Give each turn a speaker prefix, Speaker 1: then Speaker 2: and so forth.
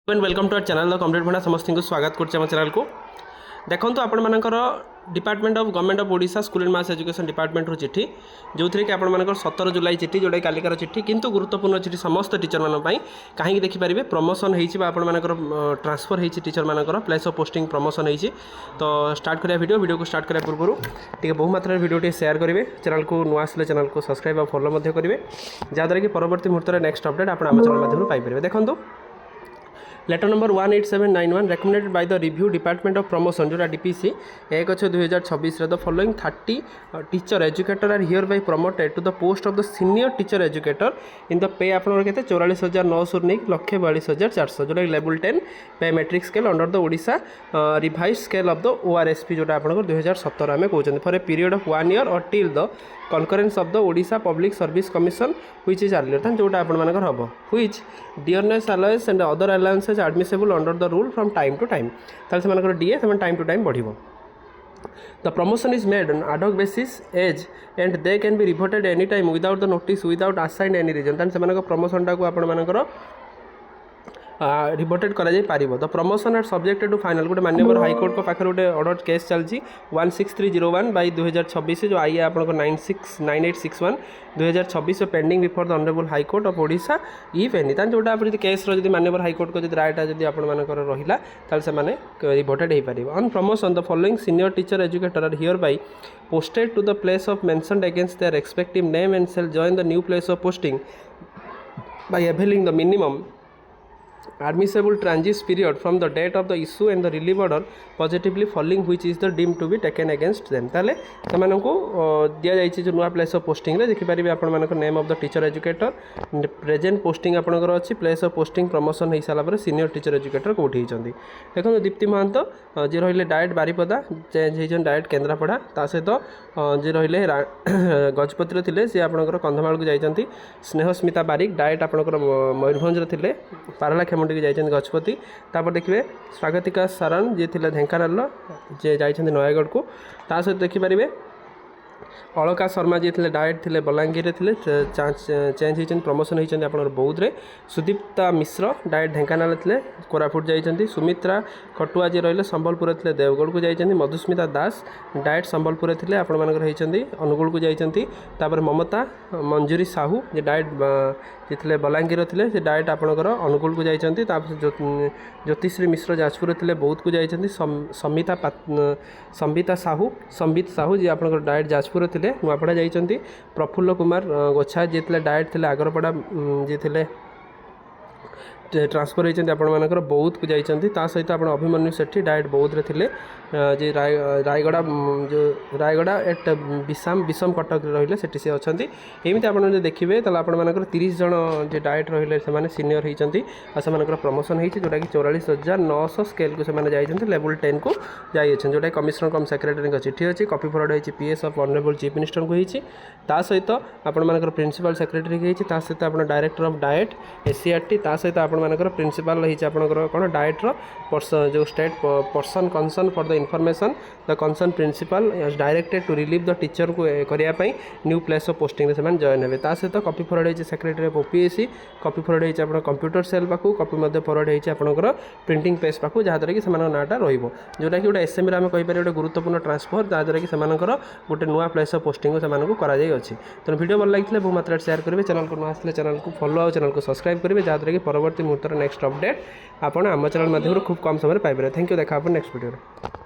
Speaker 1: Welcome to our channel the complete भंडा समस्त को स्वागत करम चैनल को देखो आपण मानकर department of government of Odisha school and mass education department चिठी जो थी कि आप 17 जुलाई चिठी जोटा कालिकार चिठी किंतु गुरुत्वपूर्ण चिठी समस्त टीचर मानी कहीं देखिपारे प्रमोशन होकर ट्रांसफर होती टीचर मानकर प्लेस ऑफ पोस्टिंग प्रमोशन होती तो स्टार्ट करा वीडियो को स्टार्ट करा पूर्व टे बहु मात्रा वीडियो शेयर करेंगे चैनल को नुआ आसे चैनल को सब्सक्राइब और फॉलो करेंगे जहाँद्वारा कि परवर्त मुहूर्त में नेक्स्ट अपडेट आप चैनल माध्यम पाइपर देखो letter number 18791 recommended by the review department of promotion जोटा DPC 1/2026 the following 30 teacher educator are hereby promoted to the post of the senior teacher educator in the pay आपनकर केते 44900 नै 142,400 जोटा level 10 पे matrix scale under the Odisha revised scale of the ORSP जोटा आपनकर 2017 में कहउछन for a period of 1 year और till the concurrence of the Odisha Public Service Commission which is earlier than जोटा आपण मानकर हबो which dearness allowance and other allowances admissible under the rule from time to time ताल से मानकर DA से time to time बढ़िबो The promotion is made on ad hoc basis age and they can be reverted any time without the notice without assigned any reason ताल से मानकर promotion टा को आपण मानकर रिपोर्टेड करा जाई पारिबो the promotion are subjected to final गोटे माननीय हाईकोर्ट को पाखर गोटे ऑर्डर केस चलची 16301 बाई 2026 जो आई आपन 969861 2026 pending before the honourable high court of Odisha if any तान जोटा आप केस रो जदी माननीय हाईकोर्ट को जदी रायटा जदी आपन मानकर रहिला ताल से माने रिपोर्टेड हे पारिबो on promotion the following senior teacher educator are hereby posted to the place of mentioned against their respective name and shall join the new place of posting by availing the minimum admissible transit period from the date of the issue and the relief order positively falling which is the deemed to be taken against them ताले सेमानंको दिया जायछि जो नुआ place of posting रे देखि परिबे आपण मानक name of the teacher educator present posting आपनकर अछि प्लेस ऑफ पोस्टिंग प्रमोशन होई साला पर सीनियर टीचर एजुकेटर को उठै छथि देखो दीप्ति महंत जे रहिले डायरेक्ट बारीपदा चेंज होइछन डायरेक्ट केन्द्रापड़ा ता सहित जे रहिले गजपति थिले से आपनकर कंधमाल को जाइछथि स्नेहस्मिता बारिक डायरेक्ट आपनकर मयूरभंज रे थिले पारला खेमुंडी जाइछन गजपति तापर देखिबे स्वागतिका सारण जे थिले ढेंकानाल जे जाइछन नयागढ़ को ता सहित देखि परिबे अलका शर्मा जी थे डायरेक्ट थे बलांगीर थे चेंज होती प्रमोशन होती आप बौद्ध में सुदीप्ता मिश्र डायरेक्ट ढेंकानाल थे कोरापुट जाइए सुमित्रा खटुआ जी रही संबलपुर थे देवगढ़ को जाइए मधुस्मिता दास डायरेक्ट संबलपुर थे आपंकर अनुगुल को जाइए ममता मंजूरी साहू जे डायरेक्ट थे बलांगीर थे डायरेक्ट आपंकर अनुगुल को जाइए ज्योतिश्री मिश्र जाजपुर थे बौद्ध को जाइए संबिता साहू जी आप डायरेक्ट जाजपुर थे नुआपड़ा जाइए प्रफुल्ल कुमार गोछा जी थे डायरेक्ट थे आगरपड़ा जी थे ट्रांसफर होती आपर बौद्ध को जाइए सहित आप अभिमन्यु सेठी डायरेक्ट बौद्ध रे थे जे रायगड़ा जो रायगड़ा एट विषम कटक रही से सी अच्छा एमती आप देखिए तो आप 30 जन जो डायरेक्ट रही से सीनियर होती से प्रमोशन होती जोटा कि 44,900 स्केल को जाइए लेवल 10 को जाइए जोटा कमिशनर कम सेक्रेटरी चिठी अच्छी कॉपी फॉरवर्ड होती PS of honourable chief minister को होती सहित आपर प्रिंसिपल सेक्रेटरी होती सहित आप डायरेक्टर ऑफ डाएट एससीआरटी सहित आपर प्रिंसिपल रही आपंकर कौन डाएट्र जो state person concern for the information the concern principal directed to relieve the teacher को करने न्यू प्लेस ऑफ पोस्टिंग से जॉइन हे सहित कॉपी फॉरवर्ड होती secretary of OPSC copy forward होती आप कंप्यूटर सेल पाखु कॉपी फॉरवर्ड होती आपंकर प्रिंटिंग पेज पाखु जहाँद्वारा कि नाटा रोटा कि गोटे एसएमई आम कहीपर गोटे गुरुत्वपूर्ण ट्रांसफर जहाँद्वारा कि गोटे नुआ प्लेस ऑफ पोस्टिंग से कराई तेणु वीडियो भल लगी बहु मात्रा शेयर करेंगे चैनल को नुआ आसे चैनल को फॉलो और चैनल को सब्सक्राइब करेंगे जहाँद्वारा कि परवर्त मुहूर्त नेक्स्ट अपडेट आप आम चैनल माध्यम खूब कम समय पाइपर थैंक यू देखा नेक्स्ट वीडियो।